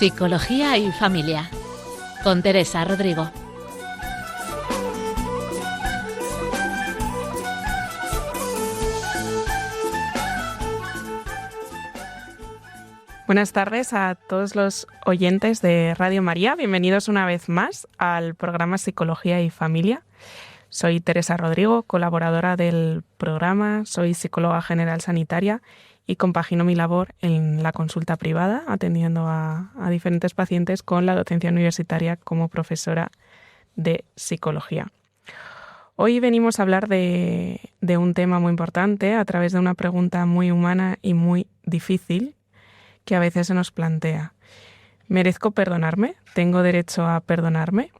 Psicología y familia, con Teresa Rodrigo. Buenas tardes a todos los oyentes de Radio María. Bienvenidos una vez más al programa Psicología y Familia. Soy Teresa Rodrigo, colaboradora del programa, soy psicóloga general sanitaria y compagino mi labor en la consulta privada, atendiendo a diferentes pacientes con la docencia universitaria como profesora de psicología. Hoy venimos a hablar de un tema muy importante a través de una pregunta muy humana y muy difícil que a veces se nos plantea. ¿Merezco perdonarme? ¿Tengo derecho a perdonarme?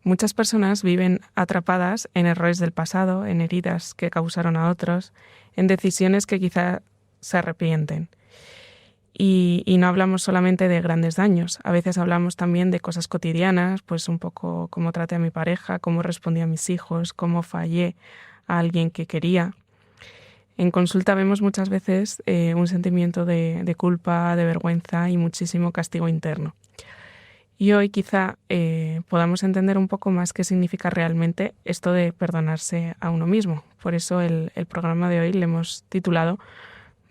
Muchas personas viven atrapadas en errores del pasado, en heridas que causaron a otros, en decisiones que quizá se arrepienten. Y no hablamos solamente de grandes daños, a veces hablamos también de cosas cotidianas, pues un poco cómo traté a mi pareja, cómo respondí a mis hijos, cómo fallé a alguien que quería. En consulta vemos muchas veces un sentimiento de culpa, de vergüenza y muchísimo castigo interno. Y hoy quizá podamos entender un poco más qué significa realmente esto de perdonarse a uno mismo. Por eso el programa de hoy le hemos titulado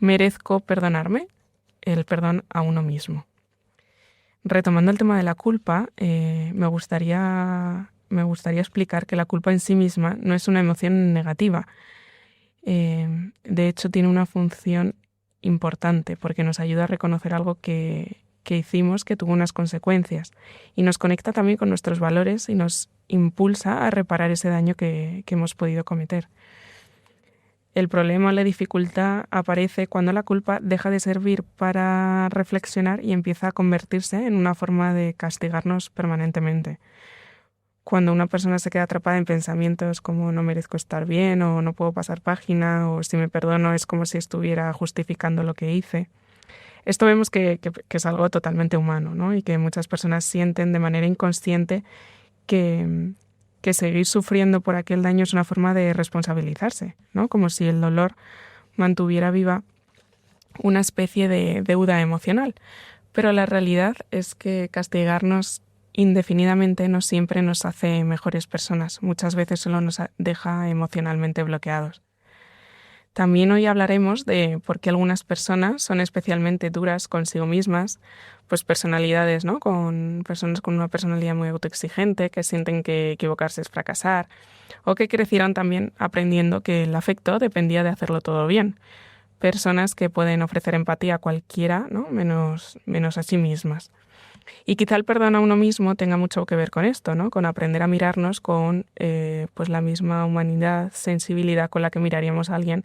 ¿Merezco perdonarme? El perdón a uno mismo. Retomando el tema de la culpa, me gustaría explicar que la culpa en sí misma no es una emoción negativa. De hecho, tiene una función importante porque nos ayuda a reconocer algo que hicimos que tuvo unas consecuencias y nos conecta también con nuestros valores y nos impulsa a reparar ese daño que hemos podido cometer. El problema o la dificultad aparece cuando la culpa deja de servir para reflexionar y empieza a convertirse en una forma de castigarnos permanentemente. Cuando una persona se queda atrapada en pensamientos como no merezco estar bien o no puedo pasar página o si me perdono es como si estuviera justificando lo que hice. Esto vemos que es algo totalmente humano, ¿no? Y que muchas personas sienten de manera inconsciente que seguir sufriendo por aquel daño es una forma de responsabilizarse, ¿no? Como si el dolor mantuviera viva una especie de deuda emocional. Pero la realidad es que castigarnos indefinidamente no siempre nos hace mejores personas. Muchas veces solo nos deja emocionalmente bloqueados. También hoy hablaremos de por qué algunas personas son especialmente duras consigo mismas, pues personalidades, ¿no? Con personas con una personalidad muy autoexigente, que sienten que equivocarse es fracasar, o que crecieron también aprendiendo que el afecto dependía de hacerlo todo bien. Personas que pueden ofrecer empatía a cualquiera, ¿no? menos a sí mismas. Y quizá el perdón a uno mismo tenga mucho que ver con esto, ¿no? Con aprender a mirarnos con pues la misma humanidad, sensibilidad con la que miraríamos a alguien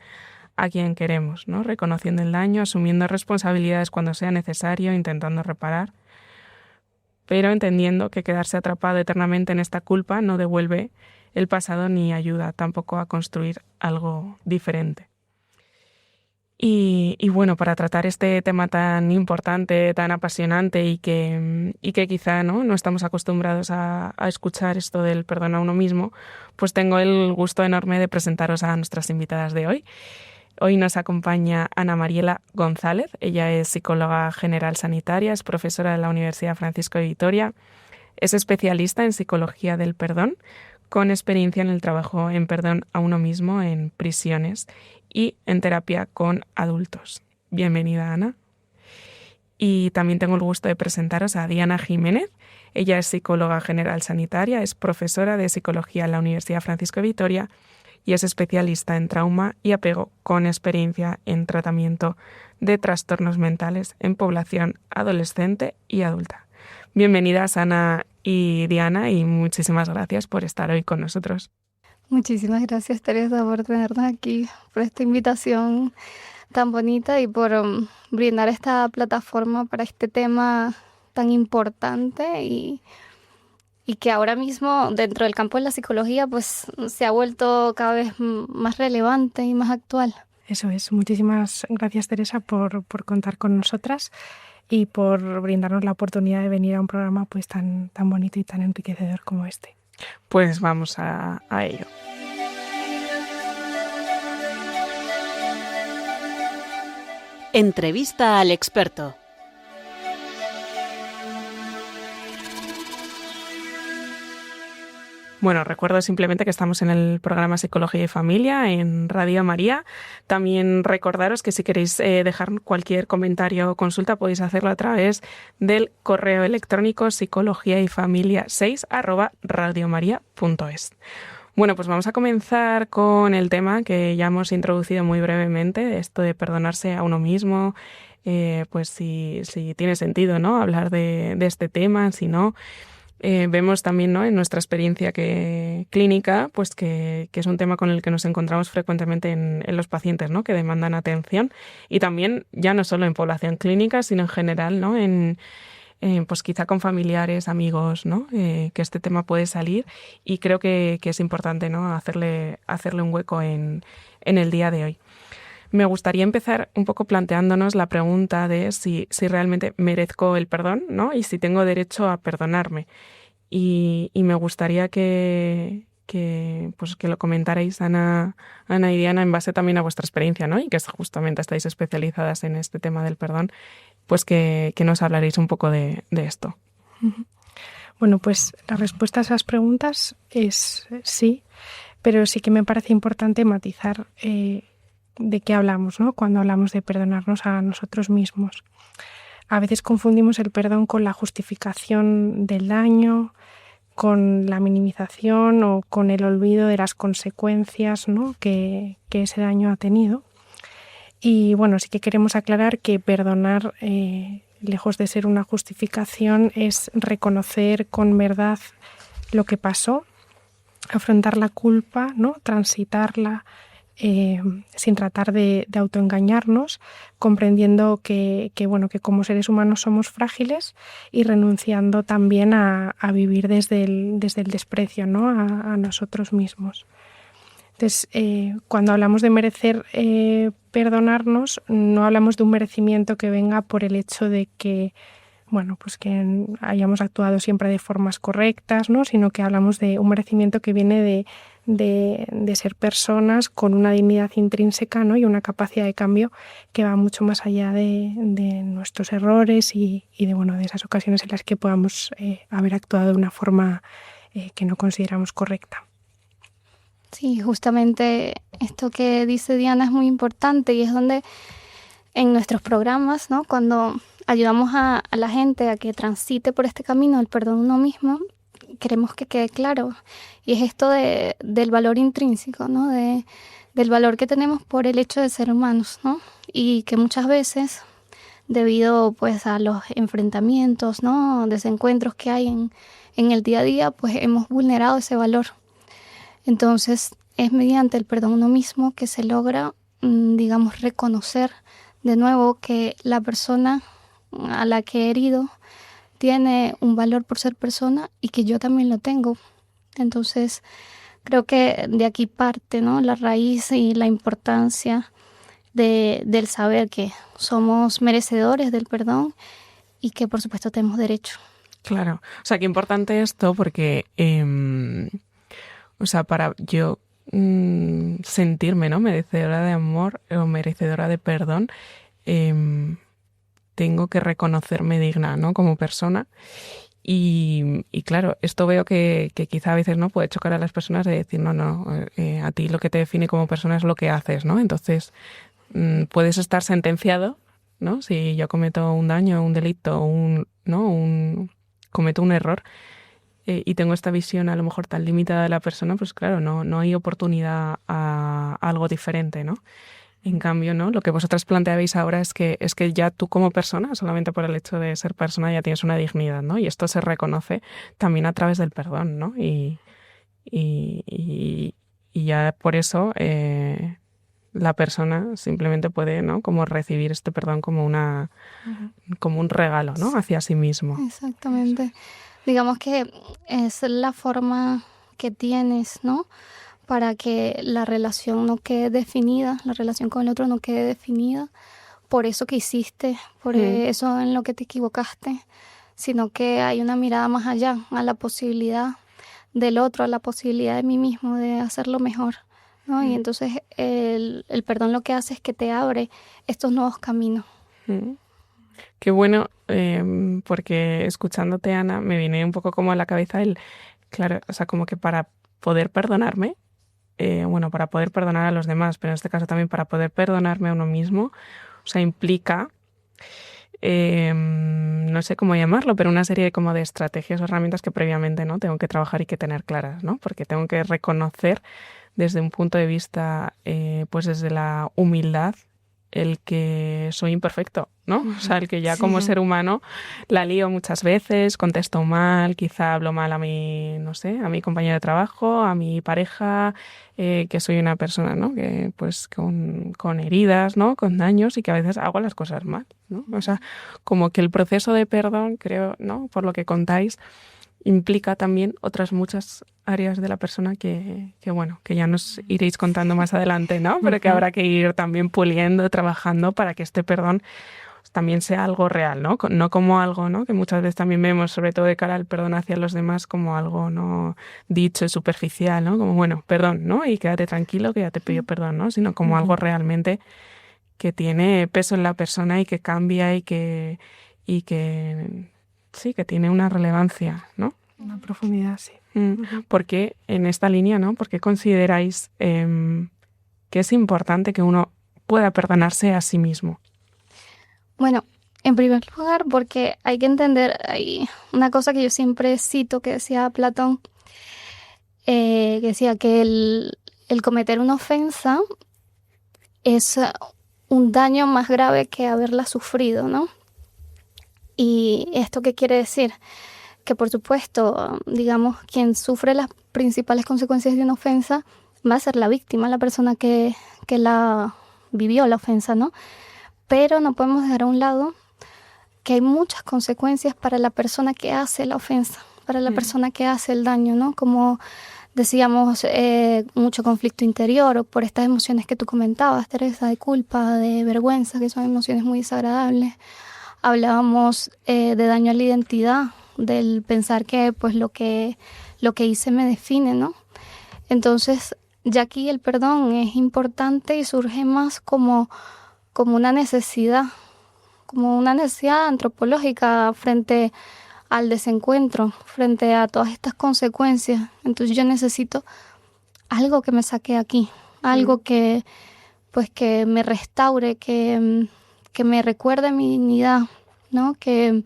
a quien queremos, ¿no? Reconociendo el daño, asumiendo responsabilidades cuando sea necesario, intentando reparar, pero entendiendo que quedarse atrapado eternamente en esta culpa no devuelve el pasado ni ayuda tampoco a construir algo diferente. Y bueno, para tratar este tema tan importante, tan apasionante y que quizá no estamos acostumbrados a escuchar esto del perdón a uno mismo, pues tengo el gusto enorme de presentaros a nuestras invitadas de hoy. Hoy nos acompaña Ana Mariela González. Ella es psicóloga general sanitaria, es profesora de la Universidad Francisco de Vitoria, es especialista en psicología del perdón, con experiencia en el trabajo en perdón a uno mismo en prisiones y en terapia con adultos. Bienvenida, Ana. Y también tengo el gusto de presentaros a Diana Jiménez. Ella es psicóloga general sanitaria, es profesora de psicología en la Universidad Francisco de Vitoria y es especialista en trauma y apego con experiencia en tratamiento de trastornos mentales en población adolescente y adulta. Bienvenidas, Ana y Diana, y muchísimas gracias por estar hoy con nosotros. Muchísimas gracias, Teresa, por tenernos aquí, por esta invitación tan bonita y por brindar esta plataforma para este tema tan importante y que ahora mismo dentro del campo de la psicología pues se ha vuelto cada vez más relevante y más actual. Eso es. Muchísimas gracias, Teresa, por contar con nosotras y por brindarnos la oportunidad de venir a un programa pues tan bonito y tan enriquecedor como este. Pues vamos a ello. Entrevista al experto. Bueno, recuerdo simplemente que estamos en el programa Psicología y Familia en Radio María. También recordaros que si queréis dejar cualquier comentario o consulta podéis hacerlo a través del correo electrónico psicologiayfamilia6@radiomaria.es. Bueno, pues vamos a comenzar con el tema que ya hemos introducido muy brevemente, esto de perdonarse a uno mismo, pues si tiene sentido, ¿no?, hablar de este tema, si no. Vemos también, ¿no?, en nuestra experiencia clínica, pues que es un tema con el que nos encontramos frecuentemente en los pacientes, ¿no?, que demandan atención, y también ya no solo en población clínica, sino en general, ¿no?, pues quizá con familiares, amigos, ¿no?, que este tema puede salir, y creo que es importante, ¿no?, hacerle un hueco en el día de hoy. Me gustaría empezar un poco planteándonos la pregunta de si realmente merezco el perdón, ¿no?, y si tengo derecho a perdonarme. Y me gustaría que lo comentarais, Ana y Diana, en base también a vuestra experiencia, ¿no?, y que justamente estáis especializadas en este tema del perdón, pues que nos hablaréis un poco de esto. Bueno, pues la respuesta a esas preguntas es sí, pero sí que me parece importante matizar de qué hablamos, ¿no?, cuando hablamos de perdonarnos a nosotros mismos. A veces confundimos el perdón con la justificación del daño, con la minimización o con el olvido de las consecuencias, ¿no?, que ese daño ha tenido. Y bueno, sí que queremos aclarar que perdonar, lejos de ser una justificación, es reconocer con verdad lo que pasó, afrontar la culpa, ¿no?, transitarla, sin tratar de autoengañarnos, comprendiendo que como seres humanos somos frágiles, y renunciando también a vivir desde el desprecio, ¿no?, a nosotros mismos. Entonces, cuando hablamos de merecer perdonarnos, no hablamos de un merecimiento que venga por el hecho de que que hayamos actuado siempre de formas correctas, ¿no?, sino que hablamos de un merecimiento que viene de ser personas con una dignidad intrínseca, ¿no?, y una capacidad de cambio que va mucho más allá de nuestros errores y de esas ocasiones en las que podamos haber actuado de una forma que no consideramos correcta. Sí, justamente esto que dice Diana es muy importante, y es donde en nuestros programas, ¿no?, cuando ayudamos a la gente a que transite por este camino del perdón a uno mismo, queremos que quede claro. Y es esto del valor intrínseco, ¿no?, del valor que tenemos por el hecho de ser humanos, ¿no? Y que muchas veces, debido pues a los enfrentamientos, ¿no?, desencuentros que hay en el día a día, pues hemos vulnerado ese valor. Entonces, es mediante el perdón a uno mismo que se logra, digamos, reconocer de nuevo que la persona a la que he herido tiene un valor por ser persona, y que yo también lo tengo. Entonces, creo que de aquí parte, ¿no?, la raíz y la importancia del saber que somos merecedores del perdón y que, por supuesto, tenemos derecho. Claro. O sea, qué importante esto, porque, para yo sentirme, ¿no?, merecedora de amor o merecedora de perdón, tengo que reconocerme digna, ¿no?, como persona. Y claro, esto veo que quizá a veces no puede chocar a las personas de decir, no, a ti lo que te define como persona es lo que haces, ¿no? Entonces, puedes estar sentenciado, ¿no? Si yo cometo un daño, un delito, cometo un error, y tengo esta visión a lo mejor tan limitada de la persona, pues claro, no hay oportunidad a algo diferente, ¿no? En cambio, ¿no?, lo que vosotras planteabais ahora es que ya tú como persona, solamente por el hecho de ser persona, ya tienes una dignidad, ¿no? Y esto se reconoce también a través del perdón, ¿no? Y ya por eso la persona simplemente puede, ¿no?, como recibir este perdón como como un regalo, ¿no?, hacia sí mismo. Exactamente. Digamos que es la forma que tienes, ¿no?, para que la relación no quede definida, la relación con el otro no quede definida por eso que hiciste, por eso en lo que te equivocaste, sino que hay una mirada más allá, a la posibilidad del otro, a la posibilidad de mí mismo de hacerlo mejor, ¿no? Y entonces el perdón lo que hace es que te abre estos nuevos caminos. Qué bueno, porque escuchándote, Ana, me viene un poco como a la cabeza Claro, o sea, como que para poder perdonarme, para poder perdonar a los demás, pero en este caso también para poder perdonarme a uno mismo, o sea, implica, no sé cómo llamarlo, pero una serie como de estrategias o herramientas que previamente, ¿no?, tengo que trabajar y que tener claras, ¿no? Porque tengo que reconocer desde un punto de vista, pues desde la humildad, el que soy imperfecto, ¿no? O sea, el que ya como ser humano la lío muchas veces, contesto mal, quizá hablo mal a mi, no sé, a mi compañero de trabajo, a mi pareja, que soy una persona, ¿no?, que pues con heridas, ¿no?, con daños, y que a veces hago las cosas mal, ¿no? O sea, como que el proceso de perdón, creo, ¿no?, por lo que contáis, implica también otras muchas áreas de la persona que ya nos iréis contando más adelante, ¿no? Pero que habrá que ir también puliendo, trabajando para que este perdón también sea algo real, ¿no? No como algo, ¿no?, que muchas veces también vemos, sobre todo de cara al perdón hacia los demás, como algo no dicho, superficial, ¿no? Como, bueno, perdón, ¿no? Y quédate tranquilo que ya te pidió perdón, ¿no? Sino como algo realmente que tiene peso en la persona y que cambia y que sí, que tiene una relevancia, ¿no? Una profundidad, sí. Porque en esta línea, ¿no?, ¿por qué consideráis que es importante que uno pueda perdonarse a sí mismo? Bueno, en primer lugar, porque hay que entender, hay una cosa que yo siempre cito que decía Platón, que decía que el cometer una ofensa es un daño más grave que haberla sufrido, ¿no? ¿Y esto qué quiere decir? Que por supuesto, digamos, quien sufre las principales consecuencias de una ofensa va a ser la víctima, la persona que la vivió la ofensa, ¿no? Pero no podemos dejar a un lado que hay muchas consecuencias para la persona que hace la ofensa, para la persona que hace el daño, ¿no? Como decíamos, mucho conflicto interior, o por estas emociones que tú comentabas, Teresa, de culpa, de vergüenza, que son emociones muy desagradables. Hablábamos de daño a la identidad, del pensar que pues lo que hice me define, ¿no? Entonces, ya aquí el perdón es importante y surge más como una necesidad antropológica frente al desencuentro, frente a todas estas consecuencias. Entonces yo necesito algo que me saque aquí, algo que me restaure, que me recuerde mi dignidad, ¿no? Que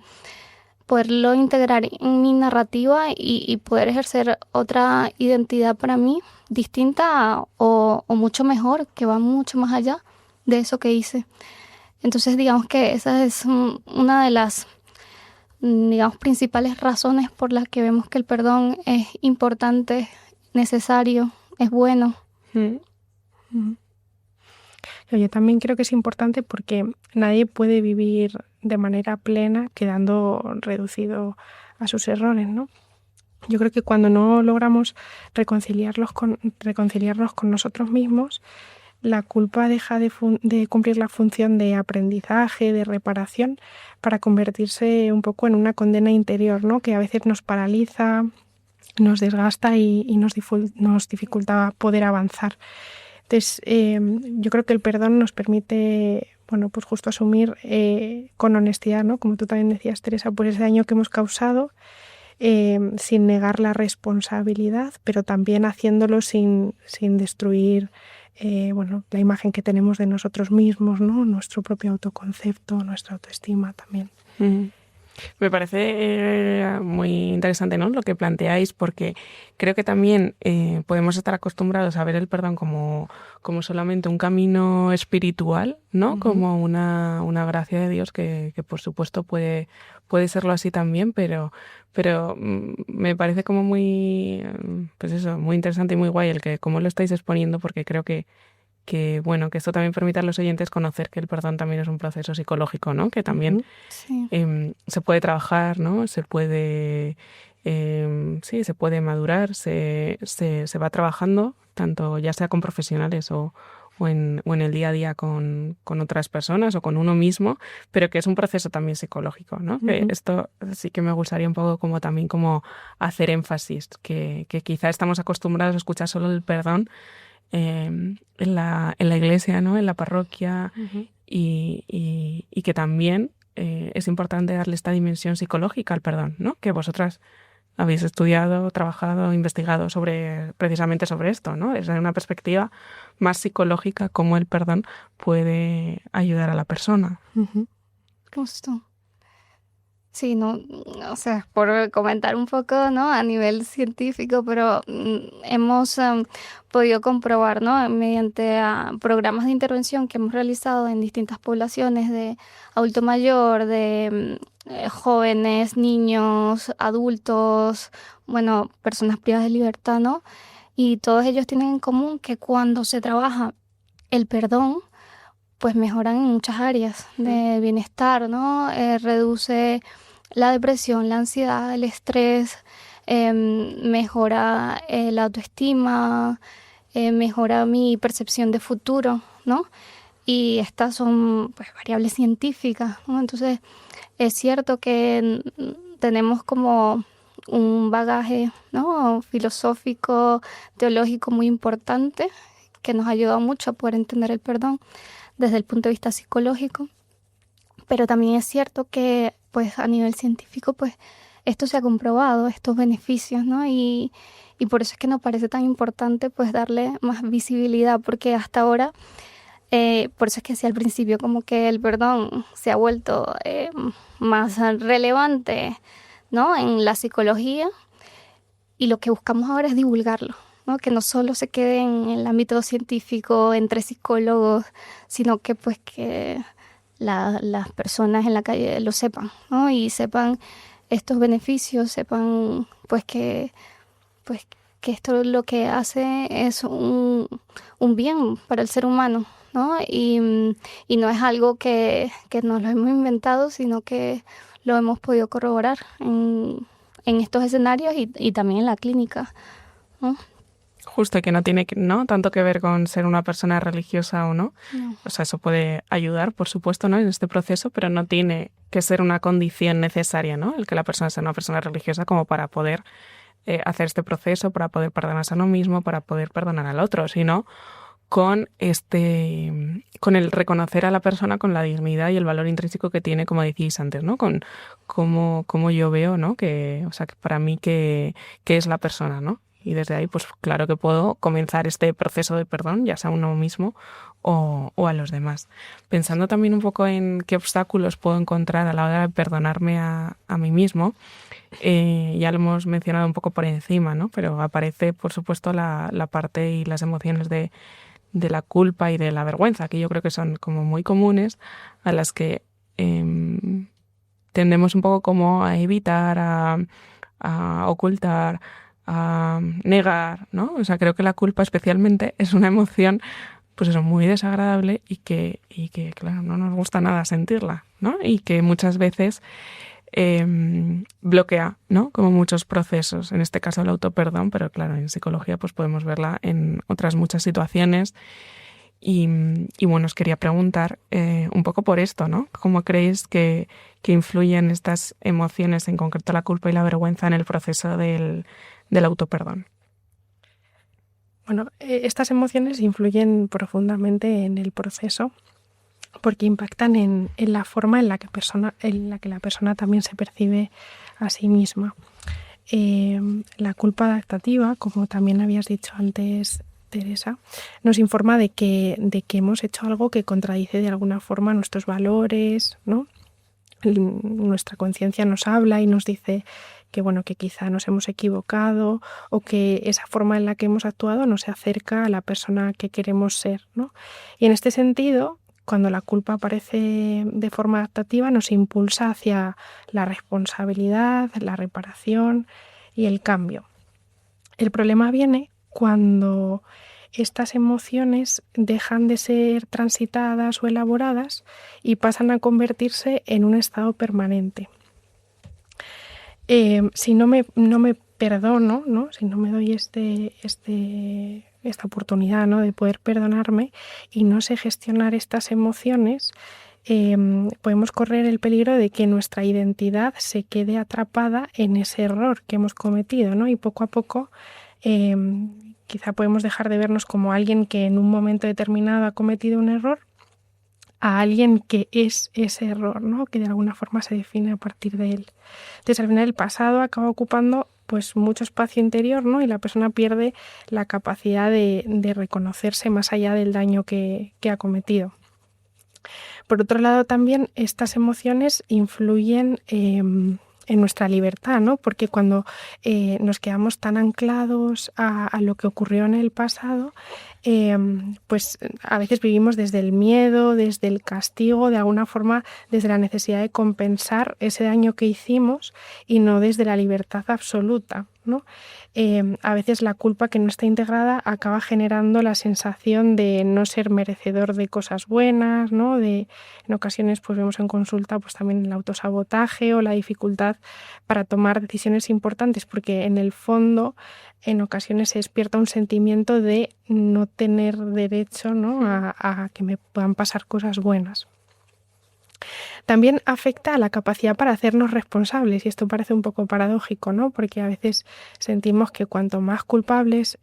poderlo integrar en mi narrativa y poder ejercer otra identidad para mí distinta o mucho mejor, que va mucho más allá de eso que hice. Entonces, digamos que esa es una de las, digamos, principales razones por las que vemos que el perdón es importante, necesario, es bueno. Yo también creo que es importante porque nadie puede vivir de manera plena quedando reducido a sus errores, ¿no? Yo creo que cuando no logramos reconciliarnos con nosotros mismos, la culpa deja de cumplir la función de aprendizaje, de reparación, para convertirse un poco en una condena interior, ¿no?, que a veces nos paraliza, nos desgasta y nos dificulta poder avanzar. Entonces, yo creo que el perdón nos permite, pues justo asumir con honestidad, ¿no?, como tú también decías, Teresa, pues ese daño que hemos causado, sin negar la responsabilidad, pero también haciéndolo sin destruir la imagen que tenemos de nosotros mismos, ¿no?, nuestro propio autoconcepto, nuestra autoestima también. Me parece muy interesante, ¿no?, lo que planteáis, porque creo que también podemos estar acostumbrados a ver el perdón como solamente un camino espiritual, ¿no? Como una gracia de Dios que por supuesto puede serlo así también, pero me parece como muy, pues eso, muy interesante y muy guay el que cómo lo estáis exponiendo, porque creo que esto también permite a los oyentes conocer que el perdón también es un proceso psicológico, ¿no? Que también se puede trabajar, ¿no? Se puede madurar, se va trabajando, tanto ya sea con profesionales o en el día a día con otras personas o con uno mismo, pero que es un proceso también psicológico, ¿no? Que esto sí que me gustaría un poco como hacer énfasis, que quizá estamos acostumbrados a escuchar solo el perdón en la iglesia, ¿no?, en la parroquia, y que también es importante darle esta dimensión psicológica al perdón, ¿no?, que vosotras habéis estudiado, trabajado, investigado precisamente sobre esto, ¿no? Desde una perspectiva más psicológica, cómo el perdón puede ayudar a la persona. Justo. Sí, no, o sea, por comentar un poco, ¿no? A nivel científico, pero hemos podido comprobar, ¿no? Mediante programas de intervención que hemos realizado en distintas poblaciones de adulto mayor, de jóvenes, niños, adultos, bueno, personas privadas de libertad, ¿no? Y todos ellos tienen en común que cuando se trabaja el perdón, pues mejoran en muchas áreas de bienestar, ¿no? Reduce la depresión, la ansiedad, el estrés, mejora la autoestima, mejora mi percepción de futuro, ¿no? Y estas son pues variables científicas, ¿no? Entonces es cierto que tenemos como un bagaje, ¿no? Filosófico, teológico muy importante que nos ha ayudado mucho a poder entender el perdón desde el punto de vista psicológico, pero también es cierto que pues a nivel científico pues esto se ha comprobado, estos beneficios, ¿no? Y por eso es que nos parece tan importante pues darle más visibilidad, porque hasta ahora, por eso es que decía al principio como que el perdón se ha vuelto más relevante, ¿no? En la psicología, y lo que buscamos ahora es divulgarlo, ¿no? Que no solo se quede en el ámbito científico entre psicólogos, sino que pues que las personas en la calle lo sepan, ¿no? Y sepan estos beneficios, sepan pues que esto lo que hace es un bien para el ser humano, ¿no? Y no es algo que nos lo hemos inventado, sino que lo hemos podido corroborar en estos escenarios y también en la clínica, ¿no? Justo, que no tiene ¿no? tanto que ver con ser una persona religiosa o no. O sea, eso puede ayudar, por supuesto, ¿no? en este proceso, pero no tiene que ser una condición necesaria, ¿no? El que la persona sea una persona religiosa como para poder hacer este proceso, para poder perdonarse a uno mismo, para poder perdonar al otro, sino con el reconocer a la persona con la dignidad y el valor intrínseco que tiene, como decíais antes, ¿no? Con cómo yo veo, ¿no? Que para mí qué es la persona, ¿no? Y desde ahí, pues claro que puedo comenzar este proceso de perdón, ya sea a uno mismo o a los demás. Pensando también un poco en qué obstáculos puedo encontrar a la hora de perdonarme a mí mismo, ya lo hemos mencionado un poco por encima, ¿no? Pero aparece, por supuesto, la parte y las emociones de la culpa y de la vergüenza, que yo creo que son como muy comunes, a las que tendemos un poco como a evitar, a ocultar, a negar, ¿no? O sea, creo que la culpa especialmente es una emoción, pues eso, muy desagradable y que claro, no nos gusta nada sentirla, ¿no? Y que muchas veces bloquea, ¿no? Como muchos procesos, en este caso el autoperdón, pero claro, en psicología pues podemos verla en otras muchas situaciones. Y bueno, os quería preguntar un poco por esto, ¿no? ¿Cómo creéis que influyen estas emociones, en concreto la culpa y la vergüenza, en el proceso del autoperdón? Bueno, estas emociones influyen profundamente en el proceso porque impactan en la forma en la que la persona también se percibe a sí misma. La culpa adaptativa, como también habías dicho antes, Teresa, nos informa de que hemos hecho algo que contradice de alguna forma nuestros valores, ¿no? Nuestra conciencia nos habla y nos dice que bueno, que quizá nos hemos equivocado o que esa forma en la que hemos actuado no se acerca a la persona que queremos ser, ¿no? Y en este sentido, cuando la culpa aparece de forma adaptativa, nos impulsa hacia la responsabilidad, la reparación y el cambio. El problema viene cuando estas emociones dejan de ser transitadas o elaboradas y pasan a convertirse en un estado permanente. Si no me perdono, ¿no? Si no me doy esta oportunidad, ¿no? de poder perdonarme y no sé gestionar estas emociones, podemos correr el peligro de que nuestra identidad se quede atrapada en ese error que hemos cometido, ¿no? Y poco a poco quizá podemos dejar de vernos como alguien que en un momento determinado ha cometido un error a alguien que es ese error, ¿no? Que de alguna forma se define a partir de él. Entonces, al final, el pasado acaba ocupando pues mucho espacio interior, ¿no? Y la persona pierde la capacidad de reconocerse más allá del daño que ha cometido. Por otro lado, también estas emociones influyen en nuestra libertad, ¿no? Porque cuando nos quedamos tan anclados a lo que ocurrió en el pasado, pues a veces vivimos desde el miedo, desde el castigo, de alguna forma desde la necesidad de compensar ese daño que hicimos y no desde la libertad absoluta, ¿no? A veces la culpa que no está integrada acaba generando la sensación de no ser merecedor de cosas buenas, ¿no? En ocasiones pues vemos en consulta pues también el autosabotaje o la dificultad para tomar decisiones importantes, porque en el fondo en ocasiones se despierta un sentimiento de no tener derecho, ¿no? a que me puedan pasar cosas buenas. También afecta a la capacidad para hacernos responsables, y esto parece un poco paradójico, ¿no? Porque a veces sentimos que cuanto más culpables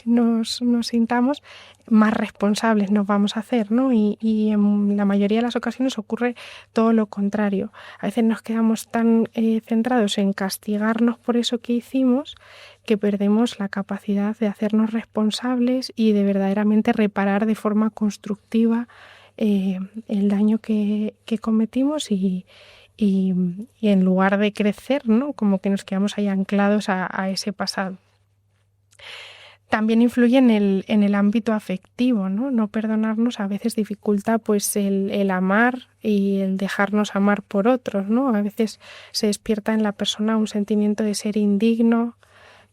nos sintamos, más responsables nos vamos a hacer, ¿no? Y en la mayoría de las ocasiones ocurre todo lo contrario. A veces nos quedamos tan centrados en castigarnos por eso que hicimos que perdemos la capacidad de hacernos responsables y de verdaderamente reparar de forma constructiva el daño que cometimos y en lugar de crecer, ¿no? Como que nos quedamos ahí anclados a ese pasado. También influye en el ámbito afectivo, ¿no? No perdonarnos a veces dificulta pues el amar y el dejarnos amar por otros, ¿no? A veces se despierta en la persona un sentimiento de ser indigno,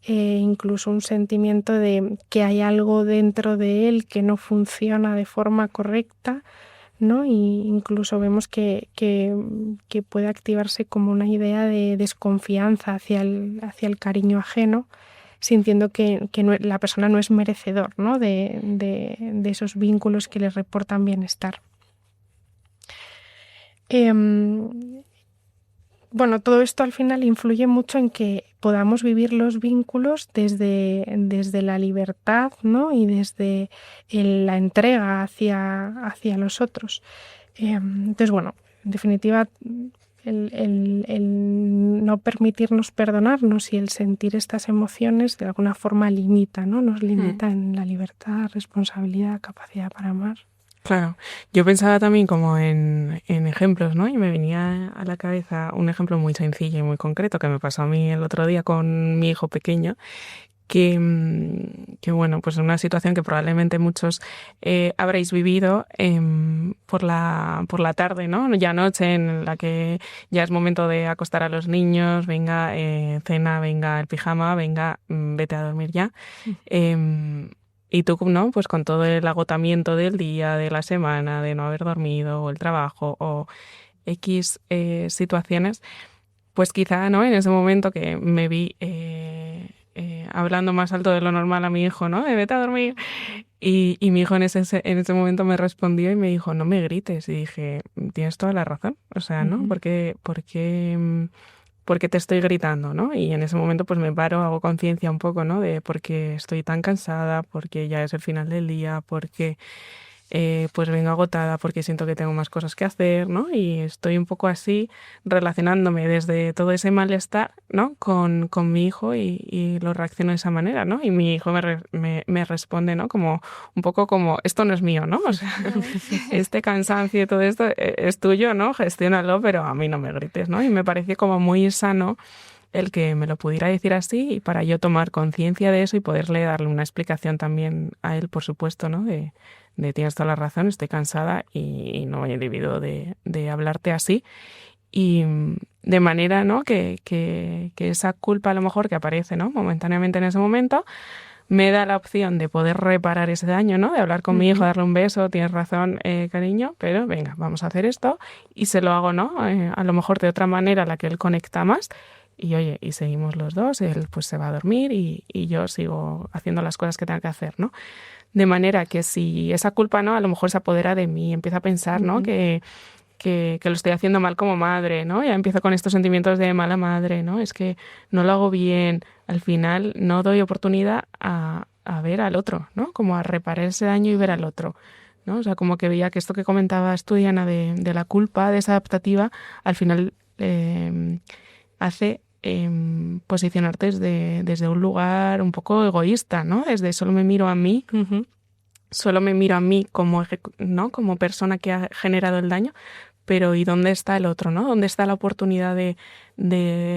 incluso un sentimiento de que hay algo dentro de él que no funciona de forma correcta, ¿no? Y incluso vemos que puede activarse como una idea de desconfianza hacia el cariño ajeno, sintiendo que la persona no es merecedor, ¿no? de esos vínculos que le reportan bienestar. Bueno, todo esto al final influye mucho en que podamos vivir los vínculos desde la libertad, ¿no? Y desde la entrega hacia los otros. Entonces, bueno, en definitiva, el no permitirnos perdonarnos y el sentir estas emociones de alguna forma limita, ¿no? Nos limita en la libertad, responsabilidad, capacidad para amar. Claro, yo pensaba también como en ejemplos, ¿no? Y me venía a la cabeza un ejemplo muy sencillo y muy concreto que me pasó a mí el otro día con mi hijo pequeño, que bueno, pues una situación que probablemente muchos habréis vivido por la tarde, ¿no? Ya noche, en la que ya es momento de acostar a los niños, venga, cena, venga el pijama, venga, vete a dormir ya. Y tú, ¿no? Pues con todo el agotamiento del día, de la semana, de no haber dormido, o el trabajo, o X situaciones, pues quizá, ¿no? En ese momento que me vi hablando más alto de lo normal a mi hijo, ¿no? De vete a dormir. Y mi hijo en ese momento me respondió y me dijo, no me grites. Y dije, tienes toda la razón. O sea, ¿no? ¿Por qué te estoy gritando, ¿no? Y en ese momento pues me paro, hago conciencia un poco, ¿no? De por qué estoy tan cansada, porque ya es el final del día, porque pues vengo agotada, porque siento que tengo más cosas que hacer, ¿no? Y estoy un poco así relacionándome desde todo ese malestar, ¿no? Con mi hijo y lo reacciono de esa manera, ¿no? Y mi hijo me responde, ¿no? Como un poco como, esto no es mío, ¿no? O sea, este cansancio y todo esto es tuyo, ¿no? Gestiónalo, pero a mí no me grites, ¿no? Y me pareció como muy sano el que me lo pudiera decir así y para yo tomar conciencia de eso y poderle darle una explicación también a él, por supuesto, ¿no? De tienes toda la razón, estoy cansada y no he debido de hablarte así. Y de manera, ¿no? que esa culpa a lo mejor que aparece, ¿no? Momentáneamente en ese momento me da la opción de poder reparar ese daño, ¿no? De hablar con mi hijo, darle un beso, tienes razón, cariño, pero venga, vamos a hacer esto y se lo hago, ¿no? A lo mejor de otra manera a la que él conecta más. Y oye, y seguimos los dos, él pues se va a dormir y yo sigo haciendo las cosas que tengo que hacer, ¿no? De manera que si esa culpa, ¿no? A lo mejor se apodera de mí, empiezo a pensar, ¿no? Que lo estoy haciendo mal como madre, ¿no? Ya empiezo con estos sentimientos de mala madre, ¿no? Es que no lo hago bien. Al final no doy oportunidad a ver al otro, ¿no? Como a reparar ese daño y ver al otro, ¿no? O sea, como que veía que esto que comentabas tú, Diana, de la culpa desadaptativa, al final hace posicionarte desde un lugar un poco egoísta, ¿no? Desde solo me miro a mí, solo me miro a mí ¿no? Como persona que ha generado el daño, pero ¿y dónde está el otro, ¿no? ¿Dónde está la oportunidad de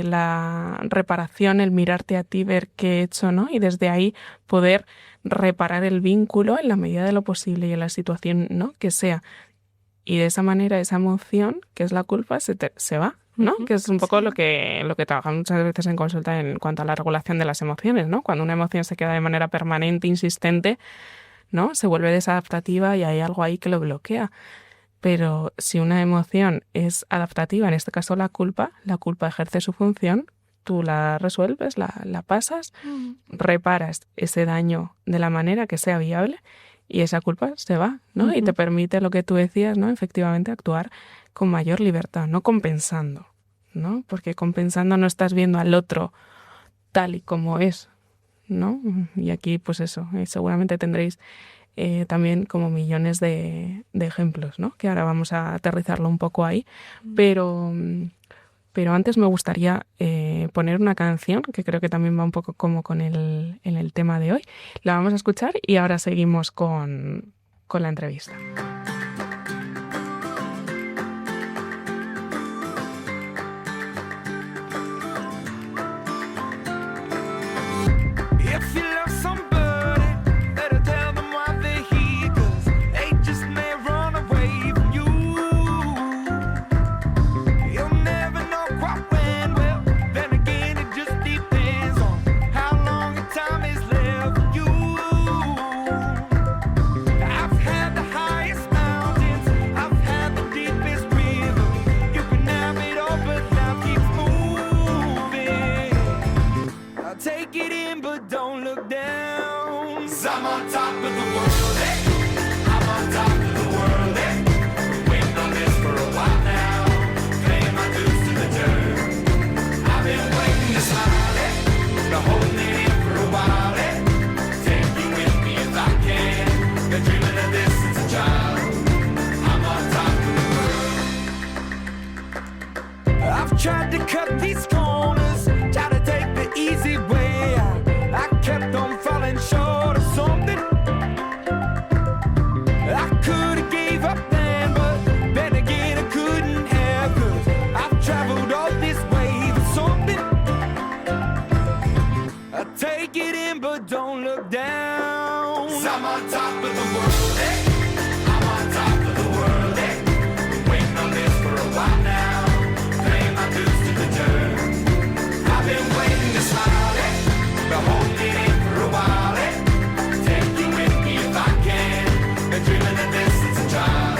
la reparación, el mirarte a ti, ver qué he hecho, ¿no? Y desde ahí poder reparar el vínculo en la medida de lo posible y en la situación, ¿no? que sea. Y de esa manera esa emoción, que es la culpa, se va, ¿no? Que es un poco lo que trabajamos muchas veces en consulta en cuanto a la regulación de las emociones, ¿no? Cuando una emoción se queda de manera permanente, insistente, ¿no? Se vuelve desadaptativa y hay algo ahí que lo bloquea. Pero si una emoción es adaptativa, en este caso la culpa ejerce su función, tú la resuelves, la pasas, reparas ese daño de la manera que sea viable y esa culpa se va, ¿no? Y te permite lo que tú decías, ¿no? Efectivamente actuar con mayor libertad, no compensando, ¿no? Porque compensando no estás viendo al otro tal y como es, ¿no? Y aquí, pues eso, seguramente tendréis también como millones de ejemplos, ¿no? Que ahora vamos a aterrizarlo un poco ahí, pero antes me gustaría poner una canción que creo que también va un poco como en el tema de hoy. La vamos a escuchar y ahora seguimos con la entrevista. Tried to cut these corners, tried to take the easy way out. I kept on falling short of something. I could have gave up then, but then again I couldn't have, 'cause I've traveled all this way for something. I take it in but don't look down. 'Cause I'm on top of the world, eh? I'm on top of the world, eh? Been waiting on this for a while now. I've been waiting to smile, but holding it for a while, take you with me if I can, been dreaming of this since a child.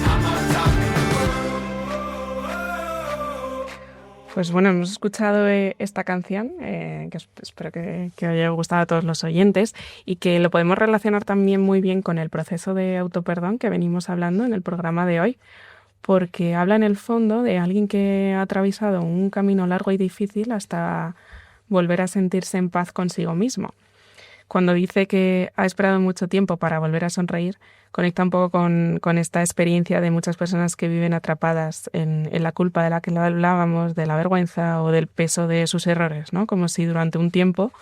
I'm on top of the world. Pues bueno, hemos escuchado esta canción, que espero que os haya gustado a todos los oyentes y que lo podemos relacionar también muy bien con el proceso de autoperdón que venimos hablando en el programa de hoy, porque habla en el fondo de alguien que ha atravesado un camino largo y difícil hasta volver a sentirse en paz consigo mismo. Cuando dice que ha esperado mucho tiempo para volver a sonreír, conecta un poco con esta experiencia de muchas personas que viven atrapadas en la culpa de la que hablábamos, de la vergüenza o del peso de sus errores, ¿no? Como si durante un tiempo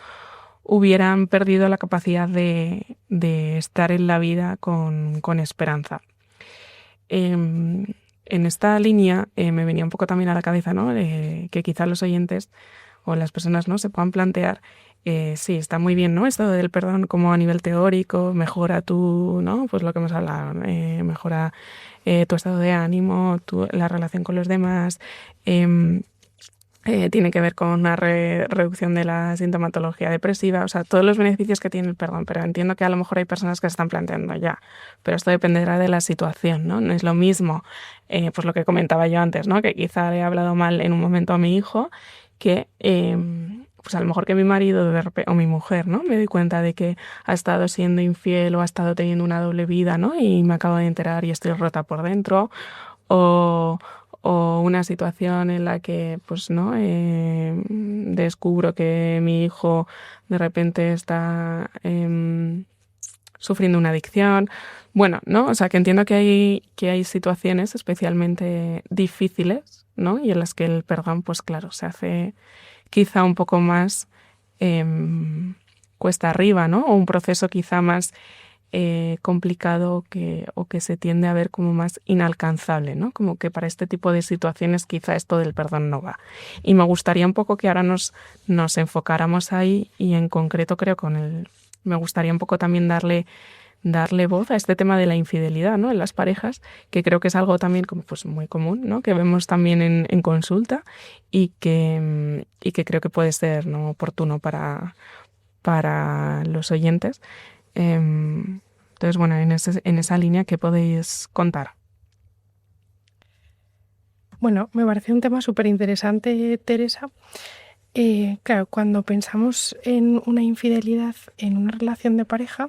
hubieran perdido la capacidad de estar en la vida con esperanza. En esta línea me venía un poco también a la cabeza, ¿no? Que quizá los oyentes o las personas, ¿no? se puedan plantear, sí, está muy bien, ¿no? Esto del perdón como a nivel teórico, mejora tu, ¿no? Pues lo que hemos hablado, mejora tu estado de ánimo, la relación con los demás, tiene que ver con una reducción de la sintomatología depresiva, o sea, todos los beneficios que tiene el perdón, pero entiendo que a lo mejor hay personas que se están planteando ya, pero esto dependerá de la situación, ¿no? No es lo mismo, pues lo que comentaba yo antes, ¿no? Que quizá le he hablado mal en un momento a mi hijo, que pues a lo mejor que mi marido o mi mujer, ¿no? Me doy cuenta de que ha estado siendo infiel o ha estado teniendo una doble vida, ¿no? Y me acabo de enterar y estoy rota por dentro, o una situación en la que pues no descubro que mi hijo de repente está sufriendo una adicción. Bueno, ¿no? O sea, que entiendo que hay situaciones especialmente difíciles, ¿no? Y en las que el perdón, pues claro, se hace quizá un poco más cuesta arriba, ¿no? O un proceso quizá más complicado o que se tiende a ver como más inalcanzable, ¿no? Como que para este tipo de situaciones quizá esto del perdón no va. Y me gustaría un poco que ahora nos enfocáramos ahí y en concreto creo me gustaría un poco también darle voz a este tema de la infidelidad, ¿no? En las parejas, que creo que es algo también como pues muy común, ¿no? Que vemos también en consulta y que creo que puede ser, ¿no?, oportuno para los oyentes. Entonces, bueno, en esa línea, ¿qué podéis contar? Bueno, me parece un tema súper interesante, Teresa. Claro, cuando pensamos en una infidelidad en una relación de pareja,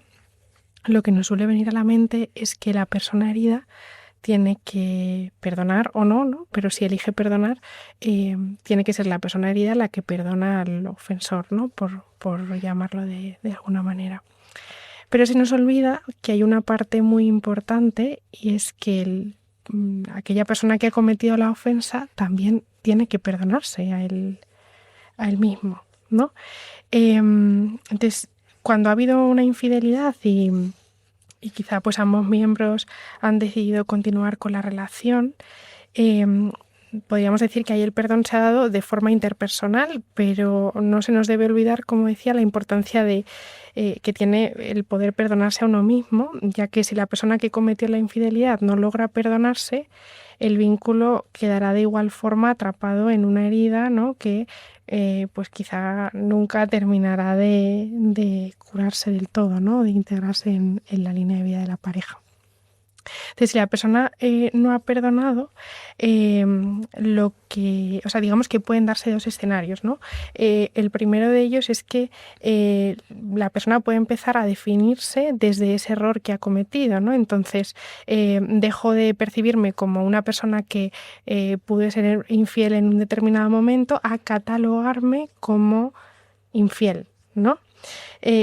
lo que nos suele venir a la mente es que la persona herida tiene que perdonar o no, ¿no? Pero si elige perdonar, tiene que ser la persona herida la que perdona al ofensor, ¿no? Por llamarlo de alguna manera. Pero se nos olvida que hay una parte muy importante y es que aquella persona que ha cometido la ofensa también tiene que perdonarse a él mismo, ¿no? Entonces, cuando ha habido una infidelidad y quizá pues ambos miembros han decidido continuar con la relación, podríamos decir que ahí el perdón se ha dado de forma interpersonal, pero no se nos debe olvidar, como decía, la importancia de que tiene el poder perdonarse a uno mismo, ya que si la persona que cometió la infidelidad no logra perdonarse, el vínculo quedará de igual forma atrapado en una herida, ¿no?, que pues quizá nunca terminará de curarse del todo, ¿no?, de integrarse en la línea de vida de la pareja. Entonces, si la persona no ha perdonado, digamos que pueden darse dos escenarios, ¿no? El primero de ellos es que la persona puede empezar a definirse desde ese error que ha cometido, ¿no? Entonces, dejo de percibirme como una persona que pude ser infiel en un determinado momento a catalogarme como infiel, ¿no?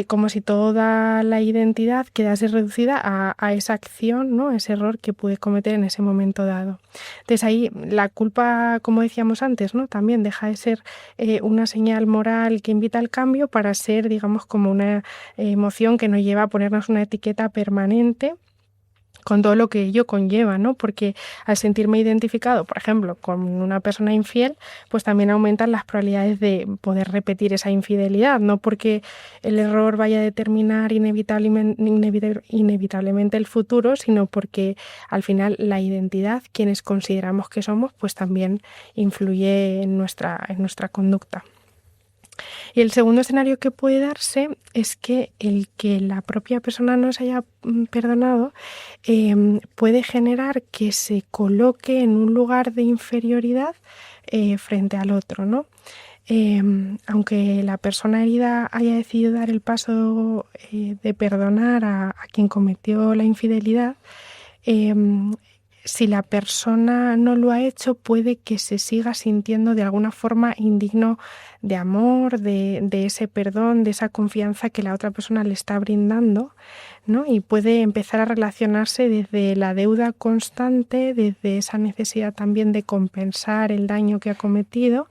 Como si toda la identidad quedase reducida a esa acción, ¿no?, ese error que pude cometer en ese momento dado. Entonces ahí la culpa, como decíamos antes, ¿no?, también deja de ser una señal moral que invita al cambio para ser, digamos, como una emoción que nos lleva a ponernos una etiqueta permanente con todo lo que ello conlleva, ¿no? Porque al sentirme identificado, por ejemplo, con una persona infiel, pues también aumentan las probabilidades de poder repetir esa infidelidad, no porque el error vaya a determinar inevitablemente el futuro, sino porque al final la identidad, quienes consideramos que somos, pues también influye en nuestra conducta. Y el segundo escenario que puede darse es que el que la propia persona no se haya perdonado puede generar que se coloque en un lugar de inferioridad frente al otro, ¿no? Aunque la persona herida haya decidido dar el paso de perdonar a quien cometió la infidelidad, si la persona no lo ha hecho, puede que se siga sintiendo de alguna forma indigno de amor, de ese perdón, de esa confianza que la otra persona le está brindando, ¿no? Y puede empezar a relacionarse desde la deuda constante, desde esa necesidad también de compensar el daño que ha cometido